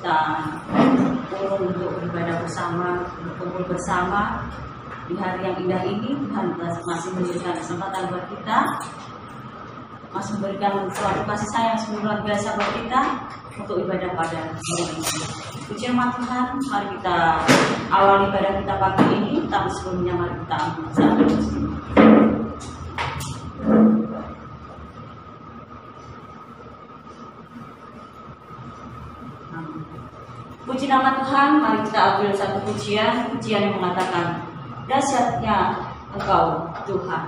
kita turun untuk beribadah bersama, berkumpul bersama di hari yang indah ini. Tuhan masih memberikan kesempatan buat kita, masih memberikan suatu kasih sayang yang luar biasa buat kita untuk ibadah pada hari ini. Puji nama Tuhan, mari kita awali ibadah kita pagi ini, tapi sebelumnya mari kita ambil satu. Puji nama Tuhan, mari kita ambil satu pujian yang mengatakan, dahsyatnya Engkau Tuhan.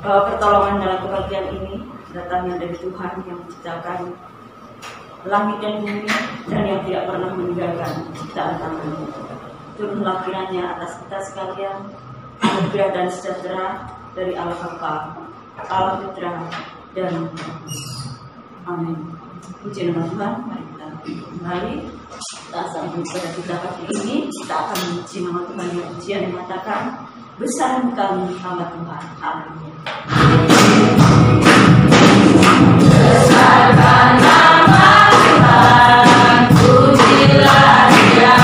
Pertolongan dalam kebahagiaan ini datangnya dari Tuhan yang menciptakan langit dan bumi dan yang tidak pernah meninggalkan ciptaan tangannya. Turunlah kiranya atas kita sekalian anugerah dan sejahtera dari Allah Bapa, Allah Putra dan Amin. Puji nama Tuhan. Mari kita kembali Kita sambung pada kita pagi ini, kita akan memuji nama Tuhan yang ujian yang mengatakan, besar Engkau hamba Tuhan. Haleluya. Besarkan nama Tuhan, pujilah Dia.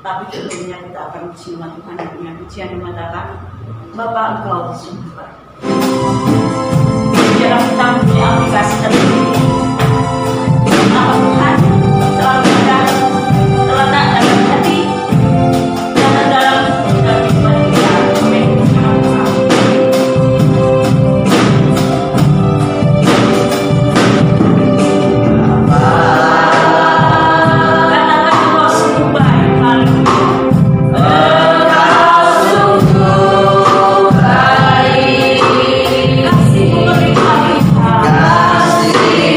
Tapi tentunya kita akan uji nama Tuhan dengan pujian yang mengatakan, Bapa Engkau di surga. Dalam kita punya aplikasi tertentu, nama Tuhan selalu ada terletak dalam hati dan dalam kehidupan kita. Kasih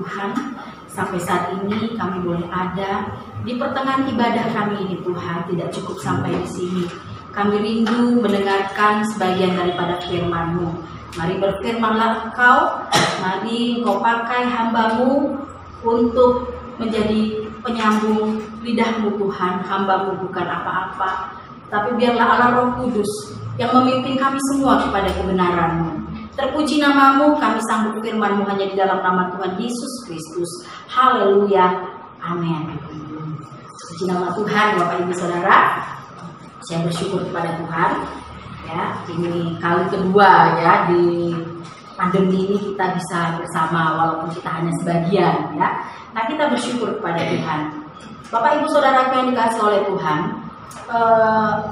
Tuhan, sampai saat ini kami boleh ada di pertengahan ibadah kami ini Tuhan, tidak cukup sampai di sini. Kami rindu mendengarkan sebagian daripada firman-Mu. Mari berfirmanlah Engkau, mari Engkau pakai hamba-Mu untuk menjadi penyambung lidah-Mu Tuhan. Hamba-Mu bukan apa-apa, tapi biarlah Allah Roh Kudus yang memimpin kami semua kepada kebenaran-Mu. Terpuji nama-Mu, kami sambut firman-Mu hanya di dalam nama Tuhan Yesus Kristus. Haleluya, amin. Terpuji nama Tuhan, Bapak Ibu Saudara. Saya bersyukur kepada Tuhan. Ya, ini kali kedua ya di pandemi ini kita bisa bersama walaupun kita hanya sebagian ya. Nah, kita bersyukur kepada Tuhan. Bapak Ibu Saudara yang dikasihi oleh Tuhan,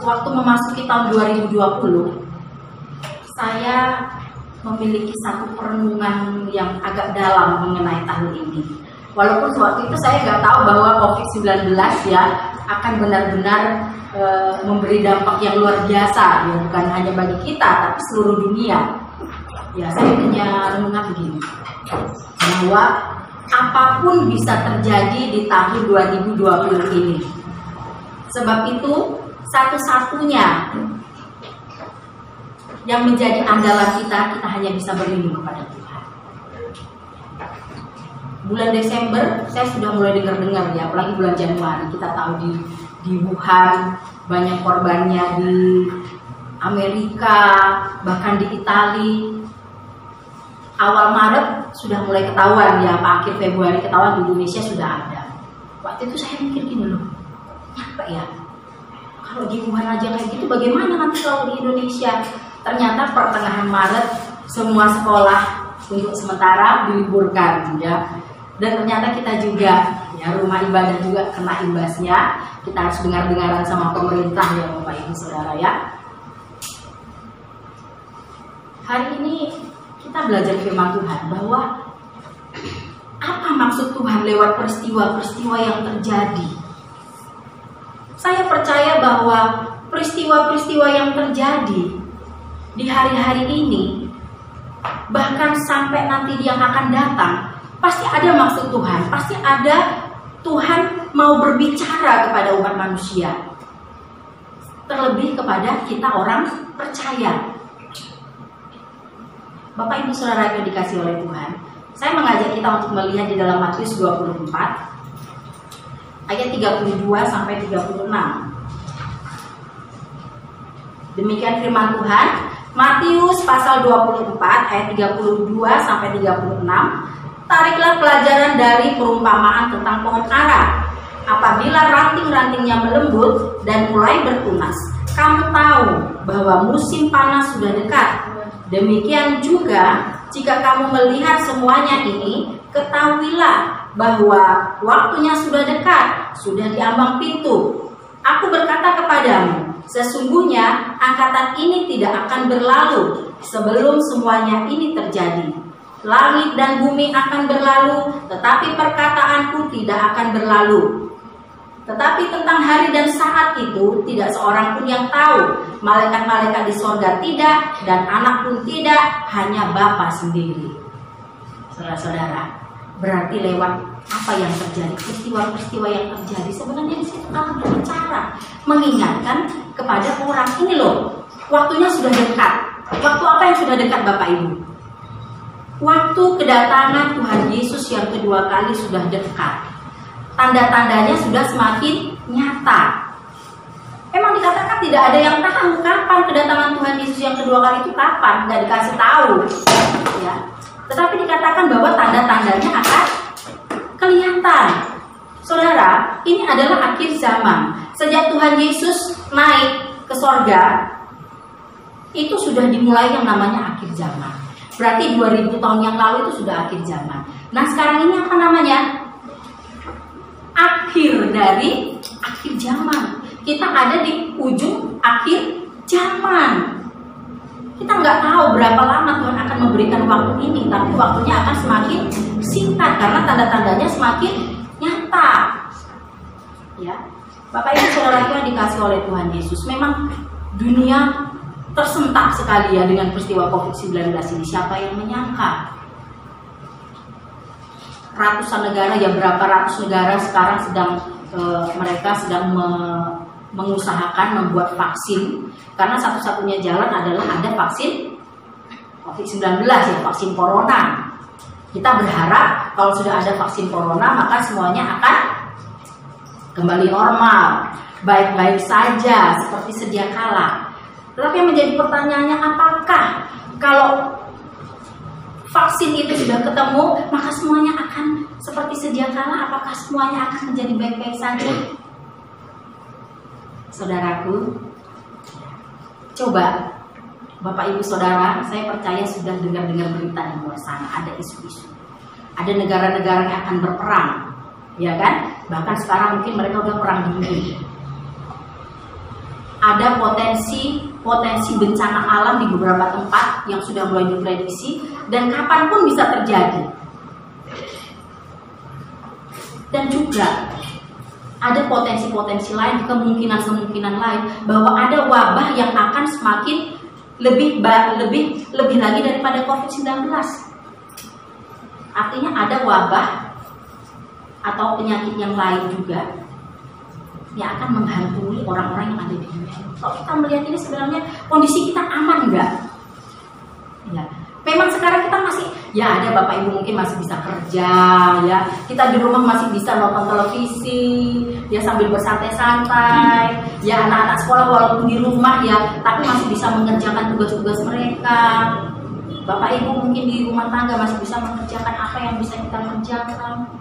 waktu memasuki tahun 2020, saya memiliki satu perenungan yang agak dalam mengenai tahun ini. Walaupun waktu itu saya nggak tahu bahwa COVID-19 ya akan benar-benar memberi dampak yang luar biasa, ya bukan hanya bagi kita tapi seluruh dunia. Ya, saya punya renungan begini, bahwa apapun bisa terjadi di tahun 2020 ini. Sebab itu satu-satunya yang menjadi andalan kita hanya bisa berlindung kepada Tuhan. Bulan Desember saya sudah mulai dengar ya, apalagi bulan Januari kita tahu di Wuhan banyak korbannya, di Amerika bahkan di Italia. Awal Maret sudah mulai ketahuan ya, akhir Februari ketahuan di Indonesia sudah ada. Waktu itu saya mikir gini loh, apa ya? Kalau di Wuhan aja kayak gitu, bagaimana nanti kalau di Indonesia? Ternyata pertengahan Maret semua sekolah untuk sementara diliburkan ya. Dan ternyata kita juga ya, rumah ibadah juga kena imbasnya. Kita harus dengar-dengaran sama pemerintah ya Bapak Ibu Saudara ya. Hari ini kita belajar firman Tuhan bahwa apa maksud Tuhan lewat peristiwa-peristiwa yang terjadi. Saya percaya bahwa peristiwa-peristiwa yang terjadi di hari-hari ini, bahkan sampai nanti yang akan datang, pasti ada maksud Tuhan, pasti ada Tuhan mau berbicara kepada umat manusia, terlebih kepada kita orang percaya. Bapak Ibu Saudara yang dikasihi oleh Tuhan, saya mengajak kita untuk melihat di dalam Matius 24 ayat 32 sampai 36. Demikian firman Tuhan, Matius pasal 24 ayat 32 sampai 36. Tariklah pelajaran dari perumpamaan tentang pohon ara. Apabila ranting-rantingnya melembut dan mulai bertunas, kamu tahu bahwa musim panas sudah dekat. Demikian juga, jika kamu melihat semuanya ini, ketahuilah bahwa waktunya sudah dekat, sudah di ambang pintu. Aku berkata kepadamu, sesungguhnya angkatan ini tidak akan berlalu sebelum semuanya ini terjadi. Langit dan bumi akan berlalu, tetapi perkataanku tidak akan berlalu. Tetapi tentang hari dan saat itu tidak seorang pun yang tahu, malaikat-malaikat di sorga tidak, dan anak pun tidak, hanya Bapa sendiri. Saudara-saudara, berarti lewat apa yang terjadi, peristiwa-peristiwa yang terjadi, sebenarnya di situ akan berbicara, mengingatkan kepada orang ini loh, waktunya sudah dekat. Waktu apa yang sudah dekat Bapak Ibu? Waktu kedatangan Tuhan Yesus yang kedua kali sudah dekat. Tanda-tandanya sudah semakin nyata. Emang dikatakan tidak ada yang tahu kapan kedatangan Tuhan Yesus yang kedua kali itu kapan, nggak dikasih tahu, ya. Tetapi dikatakan bahwa tanda-tandanya akan kelihatan. Saudara, ini adalah akhir zaman. Sejak Tuhan Yesus naik ke sorga, itu sudah dimulai yang namanya akhir zaman. Berarti 2000 tahun yang lalu itu sudah akhir zaman. Nah sekarang ini apa namanya? Akhir dari akhir zaman. Kita ada di ujung akhir zaman. Kita nggak tahu berapa lama Tuhan akan memberikan waktu ini, tapi waktunya akan semakin singkat karena tanda-tandanya semakin nyata. Ya, Bapak Ibu Saudara yang dikasih oleh Tuhan Yesus, memang dunia tersentak sekali ya dengan peristiwa COVID-19 ini. Siapa yang menyangka? ratusan negara, ya berapa ratus negara sekarang mereka sedang mengusahakan membuat vaksin, karena satu-satunya jalan adalah ada vaksin COVID-19 ya, vaksin corona. Kita berharap kalau sudah ada vaksin corona maka semuanya akan kembali normal, baik-baik saja seperti sedia kala. Tetapi yang menjadi pertanyaannya, apakah kalau vaksin itu sudah ketemu maka semuanya akan seperti sedia kala? Apakah semuanya akan menjadi baik-baik saja? Saudaraku, coba Bapak Ibu Saudara, saya percaya sudah dengar-dengar berita di luar sana, ada isu-isu, ada negara-negara yang akan berperang, ya kan? Bahkan sekarang mungkin mereka udah perang dingin. Ada potensi bencana alam di beberapa tempat yang sudah mulai diprediksi dan kapanpun bisa terjadi. Dan juga ada potensi-potensi lain, kemungkinan lain bahwa ada wabah yang akan semakin lebih lagi daripada COVID-19. Artinya ada wabah atau penyakit yang lain juga yang akan menghantui orang-orang yang ada di dunia. Kalau kita melihat ini sebenarnya kondisi kita aman enggak? Ya, memang sekarang kita masih, ya ada Bapak Ibu mungkin masih bisa kerja, ya kita di rumah masih bisa nonton televisi, ya sambil bersantai-santai, ya anak-anak sekolah walaupun di rumah ya, tapi masih bisa mengerjakan tugas-tugas mereka. Bapak Ibu mungkin di rumah tangga masih bisa mengerjakan apa yang bisa kita kerjakan.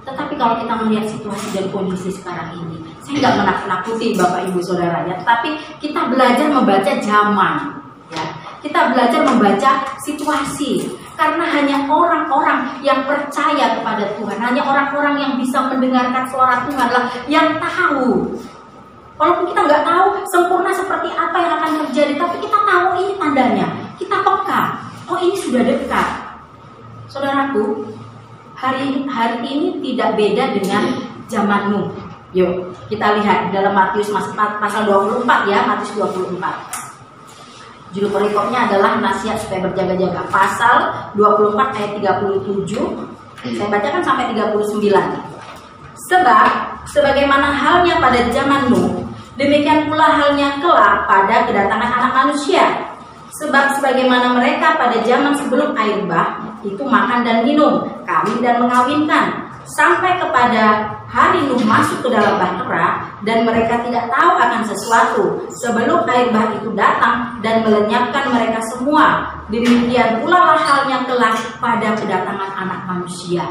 Tetapi kalau kita melihat situasi dan kondisi sekarang ini, saya nggak menakut-nakuti Bapak Ibu Saudara ya, tapi kita belajar membaca zaman, ya. Kita belajar membaca situasi, karena hanya orang-orang yang percaya kepada Tuhan, hanya orang-orang yang bisa mendengarkan suara Tuhan lah yang tahu. Walaupun kita nggak tahu sempurna seperti apa yang akan terjadi, tapi kita tahu ini tandanya, kita peka. Oh ini sudah dekat. Saudaraku, hari ini tidak beda dengan zaman Nuh. Yuk kita lihat dalam Matius pasal 24 ya, Matius 24. Judul perikopnya adalah nasihat supaya berjaga-jaga. Pasal 24 ayat 37. Saya bacakan sampai 39. Sebab sebagaimana halnya pada zaman Nuh, demikian pula halnya kelak pada kedatangan Anak Manusia. Sebab sebagaimana mereka pada zaman sebelum air bah, itu makan dan minum, kawin dan mengawinkan, sampai kepada hari Nuh masuk ke dalam bahtera, dan mereka tidak tahu akan sesuatu sebelum air bah itu datang dan melenyapkan mereka semua. Demikian pula halnya kelak pada kedatangan Anak Manusia.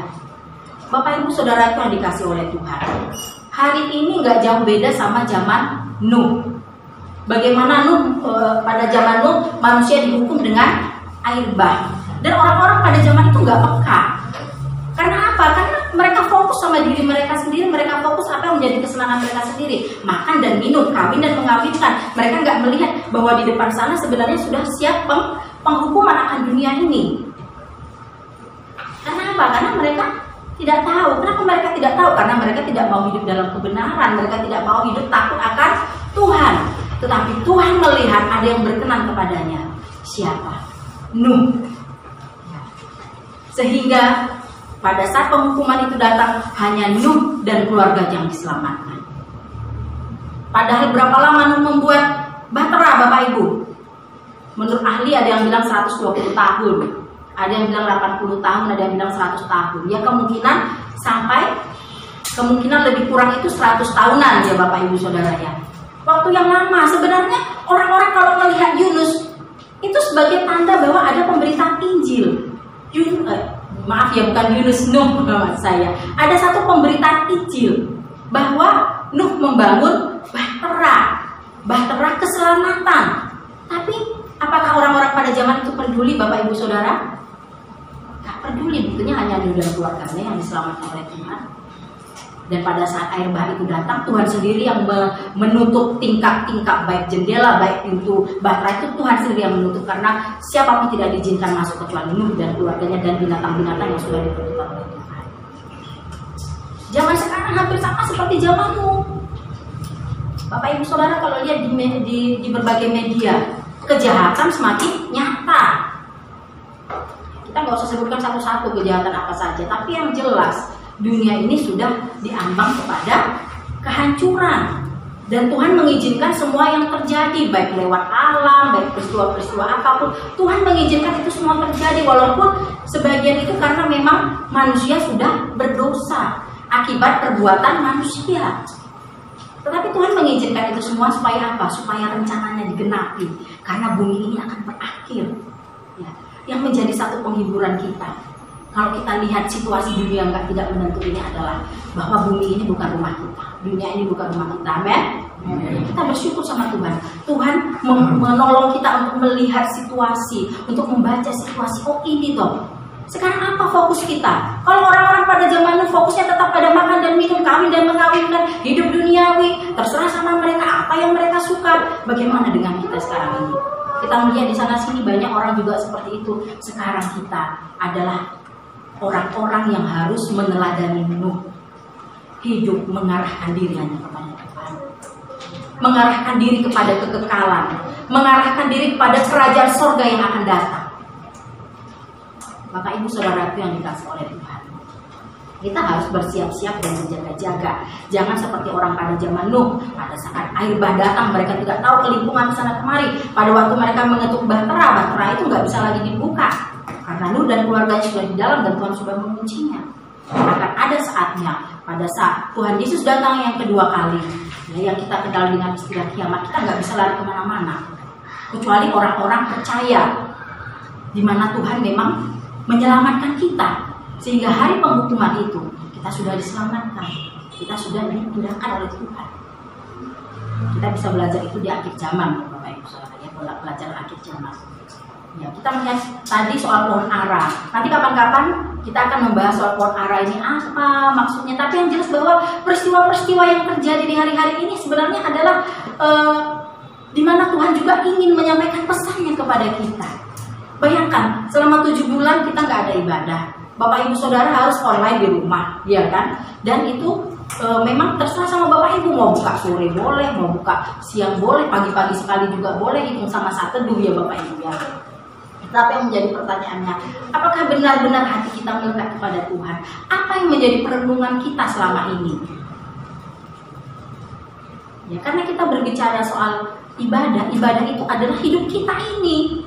Bapak Ibu Saudara yang dikasih oleh Tuhan, hari ini nggak jauh beda sama zaman Nuh. Bagaimana pada zaman Nuh manusia dihukum dengan air bah, dan orang-orang pada zaman itu nggak peka. Karena apa? Karena mereka fokus sama diri mereka sendiri, mereka fokus apa yang menjadi kesenangan mereka sendiri, makan dan minum, kawin dan mengawinkan. Mereka nggak melihat bahwa di depan sana sebenarnya sudah siap penghukuman akan dunia ini. Karena apa? Karena mereka tidak tahu. Kenapa mereka tidak tahu? Karena mereka tidak mau hidup dalam kebenaran, mereka tidak mau hidup takut akan Tuhan. Tetapi Tuhan melihat ada yang berkenan kepadanya. Siapa? Nuh. Sehingga pada saat penghukuman itu datang, hanya Nuh dan keluarga yang diselamatkan. Padahal berapa lama Nuh membuat bahtera, Bapak Ibu? Menurut ahli ada yang bilang 120 tahun, ada yang bilang 80 tahun, ada yang bilang 100 tahun. Ya kemungkinan lebih kurang itu 100 tahunan ya Bapak Ibu Saudara ya. Waktu yang lama. Sebenarnya orang-orang kalau melihat Yunus itu sebagai tanda bahwa ada pemberitaan Injil. Maaf ya, bukan Yunus, Nuh maksud saya. Ada satu pemberitaan Injil bahwa Nuh membangun bahtera keselamatan. Tapi apakah orang-orang pada zaman itu peduli, Bapak Ibu Saudara? Tak peduli, buktinya hanya Nuh dan keluarganya yang diselamatkan oleh Tuhan. Dan pada saat air bah itu datang, Tuhan sendiri yang menutup tingkap-tingkap, baik jendela, baik pintu bahtera itu Tuhan sendiri yang menutup, karena siapapun tidak diizinkan masuk kecuali Nuh dan keluarganya dan binatang-binatang yang sudah ditentukan oleh Tuhan. Zaman sekarang hampir sama seperti zaman Nuh. Bapak Ibu Saudara kalau lihat di berbagai media, kejahatan semakin nyata. Kita nggak nggak usah sebutkan satu-satu kejahatan apa saja, tapi yang jelas dunia ini sudah diambang kepada kehancuran. Dan Tuhan mengizinkan semua yang terjadi, baik lewat alam, baik peristiwa-peristiwa apapun, Tuhan mengizinkan itu semua terjadi, walaupun sebagian itu karena memang manusia sudah berdosa akibat perbuatan manusia. Tetapi Tuhan mengizinkan itu semua supaya apa? Supaya rencananya digenapi, karena bumi ini akan berakhir. Ya, yang menjadi satu penghiburan kita, kalau kita lihat situasi dunia yang tidak menentu ini adalah bahwa bumi ini bukan rumah kita, dunia ini bukan rumah kita. Amin. Kita bersyukur sama Tuhan. Tuhan menolong kita untuk melihat situasi, untuk membaca situasi. Oh ini toh. Sekarang apa fokus kita? Kalau orang-orang pada zaman itu fokusnya tetap pada makan dan minum, kawin dan mengawinkan, hidup duniawi, terserah sama mereka apa yang mereka suka. Bagaimana dengan kita sekarang ini? Kita melihat di sana sini banyak orang juga seperti itu. Sekarang kita adalah orang-orang yang harus meneladani Nuh, hidup mengarahkan diri hanya kepada Tuhan, mengarahkan diri kepada kekekalan, mengarahkan diri kepada kerajaan sorga yang akan datang. Bapak Ibu Saudara yang dikasih oleh Tuhan, kita harus bersiap-siap dan berjaga-jaga. Jangan seperti orang pada zaman Nuh, pada saat air bah datang mereka tidak tahu kelimpungan sana kemari. Pada waktu mereka mengetuk bahtera itu nggak bisa lagi dibuka karena Nuh dan keluarganya sudah di dalam dan Tuhan sudah menguncinya. Akan ada saatnya pada saat Tuhan Yesus datang yang kedua kali, ya, yang kita kenal dengan istilah kiamat, kita nggak bisa lari kemana-mana kecuali orang-orang percaya di mana Tuhan memang menyelamatkan kita, sehingga hari penghukuman itu kita sudah diselamatkan, kita sudah dipindahkan oleh Tuhan. Kita bisa belajar itu di akhir zaman, Bapak Ibu Saudara, ya, belajar akhir zaman. Ya, kita melihat tadi soal pohon ara. Nanti kapan-kapan kita akan membahas soal pohon ara ini apa maksudnya. Tapi yang jelas bahwa peristiwa-peristiwa yang terjadi di hari-hari ini sebenarnya adalah di mana Tuhan juga ingin menyampaikan pesannya kepada kita. Bayangkan, selama 7 bulan kita nggak ada ibadah. Bapak Ibu Saudara harus online di rumah, ya kan? Dan itu memang terserah sama Bapak Ibu, mau buka sore boleh, mau buka siang boleh, pagi-pagi sekali juga boleh, hitung sama saat teduh ya Bapak Ibu ya. Tapi yang menjadi pertanyaannya, apakah benar-benar hati kita melekat kepada Tuhan? Apa yang menjadi perenungan kita selama ini? Ya, karena kita berbicara soal ibadah, ibadah itu adalah hidup kita ini.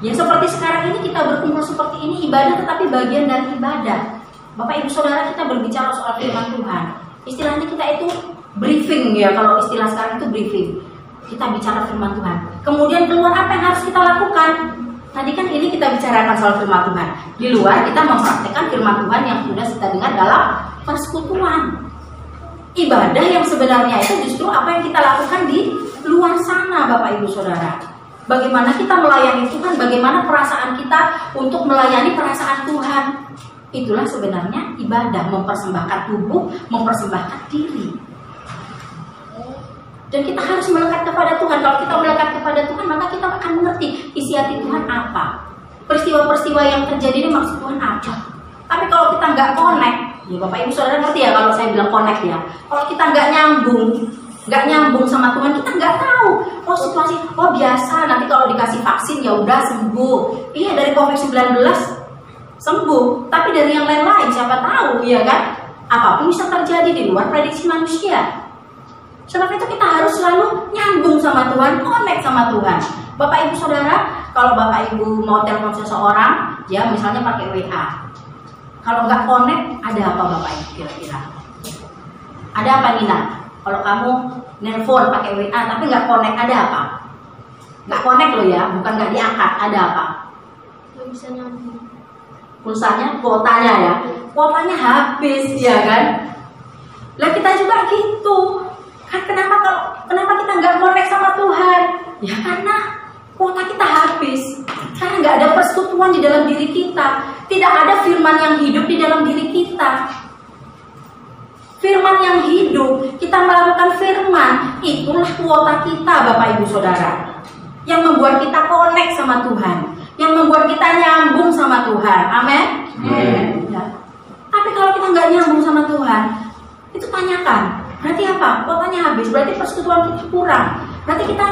Ya, seperti sekarang ini kita berkumpul seperti ini, ibadah tetapi bagian dari ibadah. Bapak Ibu Saudara, kita berbicara soal firman Tuhan. Istilahnya kita itu briefing ya, kalau istilah sekarang itu briefing. Kita bicara firman Tuhan. Kemudian keluar apa yang harus kita lakukan? Tadi kan ini kita bicarakan soal firman Tuhan. Di luar kita mempraktekkan firman Tuhan yang sudah kita dengar dalam persekutuan. Ibadah yang sebenarnya itu justru apa yang kita lakukan di luar sana, Bapak Ibu Saudara. Bagaimana kita melayani Tuhan, bagaimana perasaan kita untuk melayani perasaan Tuhan. Itulah sebenarnya ibadah, mempersembahkan tubuh, mempersembahkan diri. Dan kita harus melekat kepada Tuhan. Kalau kita melekat kepada Tuhan, maka kita akan mengerti isi hati Tuhan apa. Peristiwa-peristiwa yang terjadi ini maksud Tuhan apa. Tapi kalau kita nggak connect, ya Bapak Ibu Saudara ngerti ya kalau saya bilang connect ya. Kalau kita nggak nyambung sama Tuhan, kita nggak tahu. Oh situasi, oh biasa, nanti kalau dikasih vaksin ya udah sembuh. Iya dari COVID-19 sembuh, tapi dari yang lain-lain siapa tahu, ya kan? Apapun bisa terjadi di luar prediksi manusia. Sebab itu kita harus selalu nyambung sama Tuhan, connect sama Tuhan. Bapak Ibu Saudara, kalau Bapak Ibu mau telepon seseorang, ya misalnya pakai WA. Kalau nggak connect, ada apa Bapak Ibu kira-kira? Ada apa Nina? Kalau kamu nelpon pakai WA tapi nggak connect, ada apa? Nggak connect loh ya, bukan nggak diangkat, ada apa? Nggak bisa nyambung. Pulsanya, kuotanya ya, kuotanya habis ya kan? Lah kita juga gitu. Kan kenapa kita nggak connect sama Tuhan? Ya karena kuota kita habis. Karena nggak ada persekutuan di dalam diri kita. Tidak ada firman yang hidup di dalam diri kita. Firman yang hidup, kita melakukan firman, itulah kuota kita Bapak Ibu Saudara. Yang membuat kita connect sama Tuhan, yang membuat kita nyambung sama Tuhan. Amin. Ya. Tapi kalau kita nggak nyambung sama Tuhan, itu tanyakan, berarti apa? Kuotanya habis, berarti persekutuan kita kurang. Berarti kita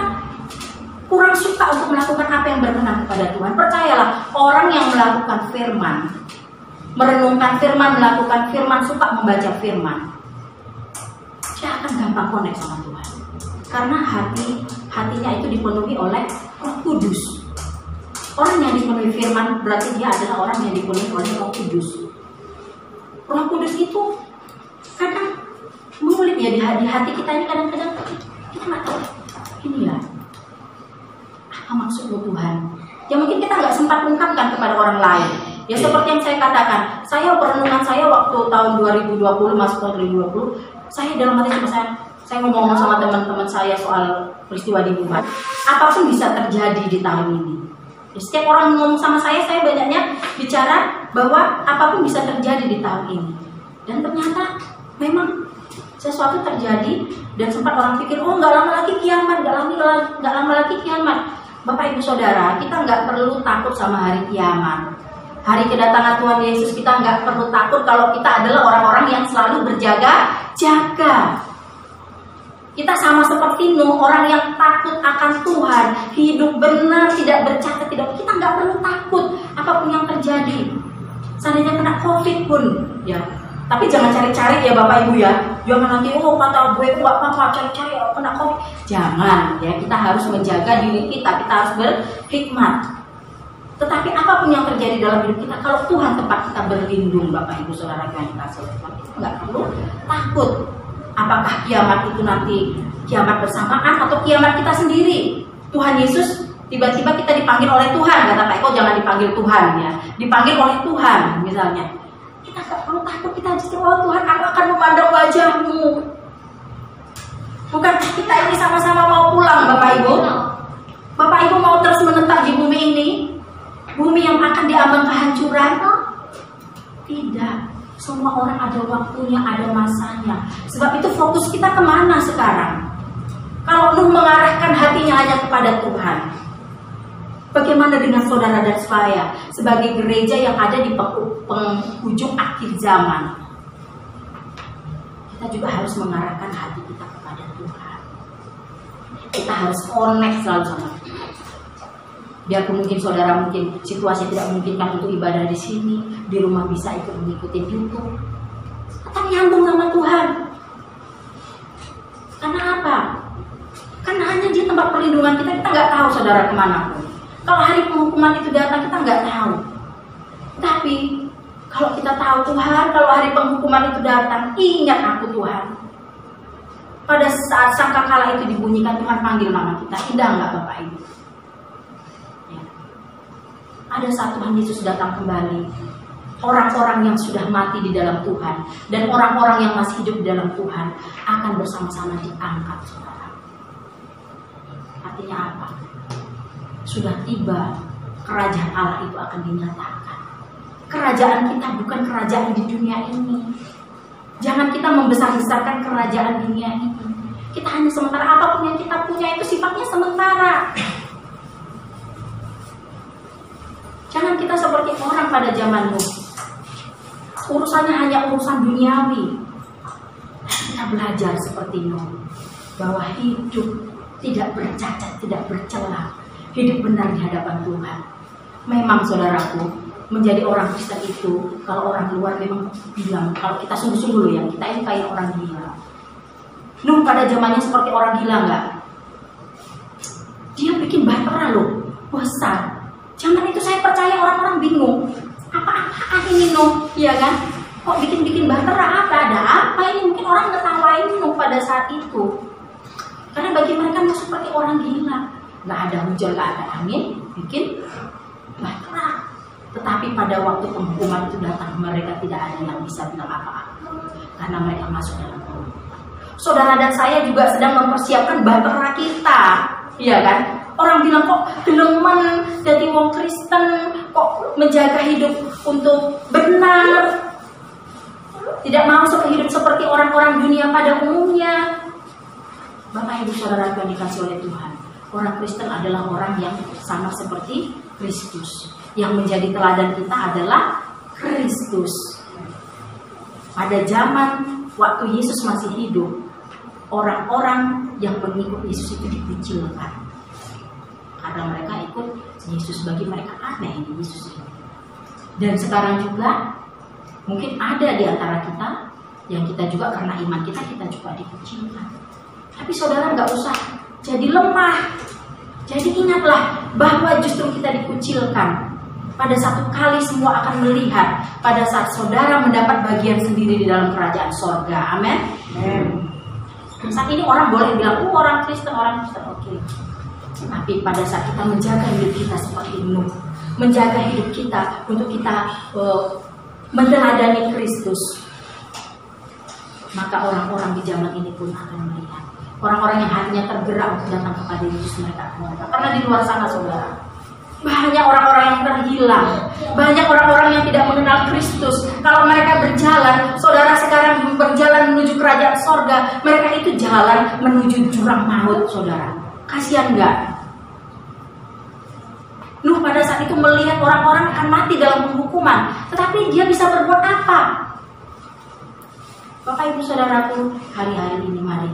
kurang suka untuk melakukan apa yang berkenan kepada Tuhan. Percayalah, orang yang melakukan firman, merenungkan firman, melakukan firman, suka membaca firman, dia akan gampang connect sama Tuhan. Karena hatinya itu dipenuhi oleh Roh Kudus. Orang yang dipenuhi firman berarti dia adalah orang yang dipenuhi oleh Roh Kudus. Roh Kudus itu kadang mengulik ya di hati kita ini, kadang-kadang kita nggak tahu ini ya apa maksudnya Tuhan. Ya mungkin kita nggak sempat ungkapkan kepada orang lain. Ya seperti yang saya katakan, perenungan saya waktu tahun 2020 masuk tahun 2020, saya dalam hati cuma saya ngomong sama teman-teman saya soal peristiwa di Wuhan. Apapun bisa terjadi di tahun ini. Setiap orang ngomong sama saya banyaknya bicara bahwa apapun bisa terjadi di tahun ini. Dan ternyata memang sesuatu terjadi dan sempat orang pikir, oh nggak lama lagi kiamat, nggak lama lagi kiamat. Bapak Ibu Saudara, kita nggak perlu takut sama hari kiamat. Hari kedatangan Tuhan Yesus kita nggak perlu takut kalau kita adalah orang-orang yang selalu berjaga-jaga. Kita sama seperti Nuh, orang yang takut akan Tuhan, hidup benar, tidak bercacat, kita nggak perlu takut apapun yang terjadi. Seandainya kena COVID pun, ya. Tapi jangan cari-cari ya Bapak Ibu ya. Jangan nanti kata gue nggak apa-apa, cari-cari kena COVID. Jangan ya, kita harus menjaga diri kita harus berhikmat. Tetapi apapun yang terjadi dalam hidup kita, kalau Tuhan tempat kita berlindung, Bapak Ibu Saudara yang dikasih oleh Tuhan, kita nggak perlu takut. Apakah kiamat itu nanti kiamat bersamaan atau kiamat kita sendiri? Tuhan Yesus tiba-tiba kita dipanggil oleh Tuhan, kata Pak Eko, jangan dipanggil Tuhan ya, dipanggil oleh Tuhan misalnya. Kita nggak perlu takut, kita justru, oh Tuhan, aku akan memandang wajah-Mu. Bukan kita ini sama-sama mau pulang, Bapak Ibu. Bapak Ibu mau terus menetap di bumi ini, bumi yang akan diambang kehancuran? Tidak. Semua orang ada waktunya, ada masanya. Sebab itu fokus kita kemana sekarang? Kalau Nuh mengarahkan hatinya hanya kepada Tuhan, bagaimana dengan saudara dan saya sebagai gereja yang ada di penghujung akhir zaman? Kita juga harus mengarahkan hati kita kepada Tuhan. Kita harus connect selalu sama Tuhan. Biarpun mungkin saudara mungkin situasi tidak memungkinkan untuk ibadah di sini, di rumah bisa ikut mengikuti YouTube, tetap nyambung sama Tuhan. Karena apa? Karena hanya di tempat perlindungan kita nggak tahu saudara kemana pun. Kalau hari penghukuman itu datang kita nggak tahu. Tapi kalau kita tahu Tuhan, kalau hari penghukuman itu datang, ingat aku Tuhan. Pada saat sangkakala itu dibunyikan, Tuhan panggil nama kita. Indah nggak Bapak Ibu? Ada saat Tuhan Yesus datang kembali, orang-orang yang sudah mati di dalam Tuhan dan orang-orang yang masih hidup di dalam Tuhan akan bersama-sama diangkat, saudara. Artinya apa? Sudah tiba kerajaan Allah itu akan dinyatakan. Kerajaan kita bukan kerajaan di dunia ini. Jangan kita membesar-besarkan kerajaan dunia ini. Kita hanya sementara, apapun yang kita punya itu sifatnya sementara. Jangan kita seperti orang pada zaman Nuh. Urusannya hanya urusan duniawi. Kita belajar seperti Nuh, bahwa hidup tidak bercacat, tidak bercela, hidup benar di hadapan Tuhan. Memang saudaraku, menjadi orang Kristen itu, kalau orang luar memang bilang, kalau kita sungguh-sungguh loh ya, kita ini kayak orang gila. Nuh pada zamannya seperti orang gila nggak? Dia bikin bahtera loh, besar. Zaman itu saya percaya orang-orang bingung, apa-apaan ini Nuh, iya kan? Kok bikin-bikin bahtera apa? Ada apa ini? Mungkin orang ngetawain Nuh pada saat itu. Karena bagi mereka Nuh seperti orang gila. Nggak ada hujan, nggak ada angin, bikin bahtera. Tetapi pada waktu penghukuman itu datang, mereka tidak ada yang bisa bilang apa-apa. Karena mereka masuk dalam penghukuman. Saudara dan saya juga sedang mempersiapkan bahtera kita, iya kan? Orang bilang kok gelemen jadi wong Kristen, kok menjaga hidup untuk benar, tidak mau hidup seperti orang-orang dunia pada umumnya. Bapak Ibu Saudara yang dikasih oleh Tuhan, orang Kristen adalah orang yang sama seperti Kristus. Yang menjadi teladan kita adalah Kristus. Pada zaman waktu Yesus masih hidup, orang-orang yang mengikut Yesus itu dikucilkan. karena mereka ikut Yesus. Bagi mereka aneh ini Yesus ini. Dan sekarang juga mungkin ada di antara kita yang kita juga karena iman kita juga dikucilkan. Tapi saudara nggak usah jadi lemah. Jadi ingatlah bahwa justru kita dikucilkan. Pada satu kali semua akan melihat pada saat saudara mendapat bagian sendiri di dalam kerajaan sorga. Amin. Saat ini orang boleh bilang, orang Kristen, oke. Tapi pada saat kita menjaga hidup kita seperti Nuh, menjaga hidup kita untuk kita meneladani Kristus, maka orang-orang di zaman ini pun akan melihat. Orang-orang yang hatinya tergerak untuk datang kepada Yesus, mereka akan melihat. Karena di luar sana saudara, banyak orang-orang yang terhilang, banyak orang-orang yang tidak mengenal Kristus. Kalau mereka berjalan, saudara sekarang berjalan menuju kerajaan sorga, mereka itu jalan menuju jurang maut, saudara. Kasihan nggak? Nuh pada saat itu melihat orang-orang akan mati dalam penghukuman, tetapi dia bisa berbuat apa? Bapak Ibu Saudaraku, hari-hari ini mari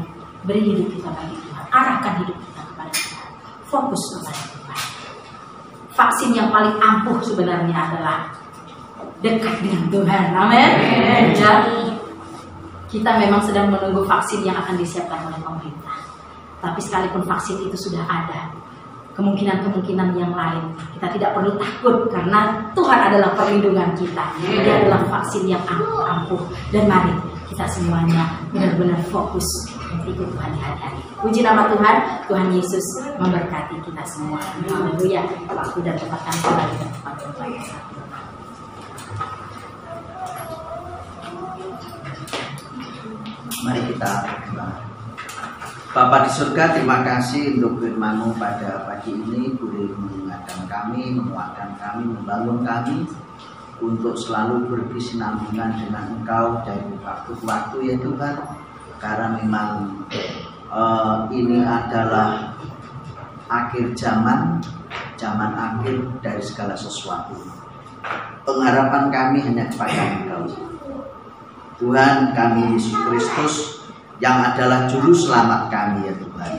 beri hidup kita bagi Tuhan, arahkan hidup kita kepada Tuhan, fokus kepada Tuhan. Vaksin yang paling ampuh sebenarnya adalah dekat dengan Tuhan. Amin. Ya. Kita memang sedang menunggu vaksin yang akan disiapkan oleh pemerintah. Tapi sekalipun vaksin itu sudah ada, kemungkinan-kemungkinan yang lain kita tidak perlu takut karena Tuhan adalah perlindungan kita. Dia adalah vaksin yang ampuh. Dan mari kita semuanya benar-benar fokus untuk ikut Tuhan di hari-hari. Puji nama Tuhan, Tuhan Yesus memberkati kita semua. Haleluya. Waktu dan tempat kami kembali ke tempat Tuhan. Mari kita berdoa. Bapa di surga, terima kasih untuk firman-Mu pada pagi ini, boleh mengingatkan kami, menguatkan kami, membangun kami untuk selalu berkesinambungan dengan Engkau dari waktu ke waktu ya Tuhan. Karena memang ini adalah akhir zaman akhir dari segala sesuatu. Pengharapan kami hanya kepada Engkau Tuhan, kami Yesus Kristus yang adalah juru selamat kami ya Tuhan.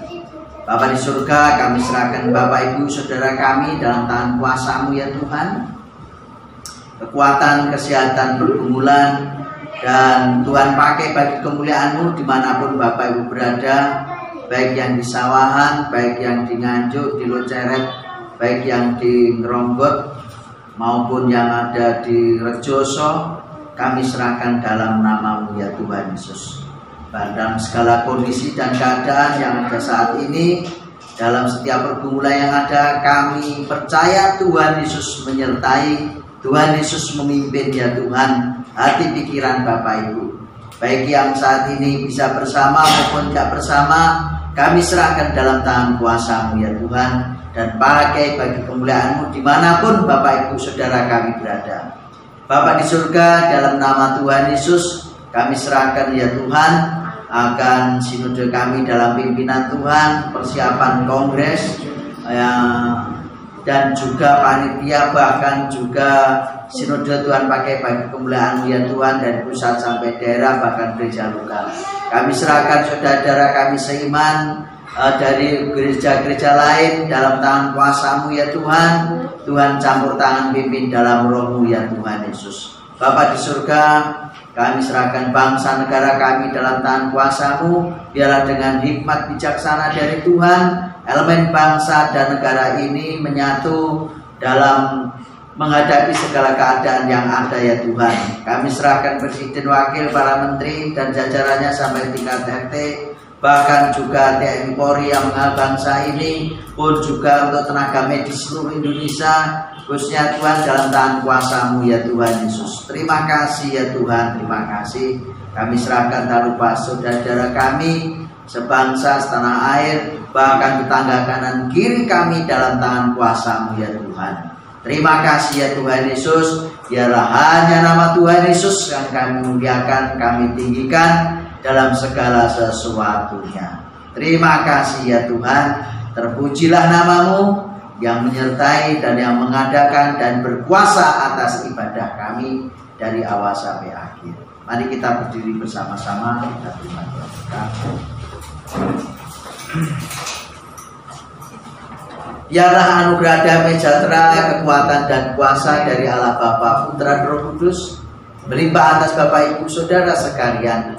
Bapa di surga, kami serahkan Bapak Ibu Saudara kami dalam tangan kuasa-Mu ya Tuhan. Kekuatan, kesehatan, pergumulan, dan Tuhan pakai bagi kemuliaan-Mu dimanapun Bapak Ibu berada, baik yang di Sawahan, baik yang di Nganjuk, di Loceret, baik yang di Ngeronggot, maupun yang ada di Rejoso. Kami serahkan dalam nama-Mu ya Tuhan Yesus. Dalam segala kondisi dan keadaan yang ada saat ini, dalam setiap pergumulan yang ada, kami percaya Tuhan Yesus menyertai, Tuhan Yesus memimpin ya Tuhan hati pikiran Bapak Ibu. Baik yang saat ini bisa bersama maupun tidak bersama, kami serahkan dalam tangan kuasa-Mu ya Tuhan, dan pakai bagi kemuliaan-Mu dimanapun Bapak Ibu Saudara kami berada. Bapa di surga, dalam nama Tuhan Yesus, kami serahkan ya Tuhan akan sinode kami dalam pimpinan Tuhan, persiapan kongres dan juga panitia, bahkan juga sinode Tuhan pakai bagi kemuliaan ya Tuhan, dari pusat sampai daerah, bahkan gereja lokal. Kami serahkan saudara-saudara kami seiman dari gereja-gereja lain dalam tangan kuasa-Mu ya Tuhan. Tuhan campur tangan, pimpin dalam roh-Mu ya Tuhan Yesus. Bapa di surga, kami serahkan bangsa negara kami dalam tangan kuasa-Mu. Biarlah dengan hikmat bijaksana dari Tuhan, elemen bangsa dan negara ini menyatu dalam menghadapi segala keadaan yang ada ya Tuhan. Kami serahkan presiden, wakil, para menteri dan jajarannya sampai tingkat RT, bahkan juga TNI Polri yang mengawal bangsa ini, pun juga untuk tenaga medis seluruh Indonesia, khususnya Tuhan dalam tangan kuasa-Mu ya Tuhan Yesus. Terima kasih ya Tuhan, terima kasih. Kami serahkan tak lupa saudara-saudara kami sebangsa, setanah air, bahkan tetangga kanan kiri kami dalam tangan kuasa-Mu ya Tuhan. Terima kasih ya Tuhan Yesus. Biarlah hanya nama Tuhan Yesus yang kami muliakan, kami tinggikan dalam segala sesuatunya. Terima kasih ya Tuhan. Terpujilah nama-Mu yang menyertai dan yang mengadakan dan berkuasa atas ibadah kami dari awal sampai akhir. Mari kita berdiri bersama-sama, kita terima Tuhan. Biarlah anugerah damai sejahtera, kekuatan dan kuasa dari Allah Bapa, Putra dan Roh Kudus melimpah atas Bapak Ibu Saudara sekalian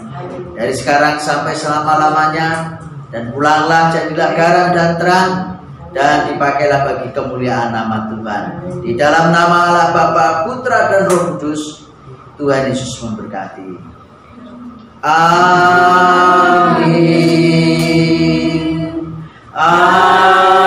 dari sekarang sampai selama-lamanya, dan pulanglah jadilah garam dan terang, dan dipakailah bagi kemuliaan nama Tuhan. Di dalam nama Allah Bapa, Putra dan Roh Kudus, Tuhan Yesus memberkati. Amin. Amin.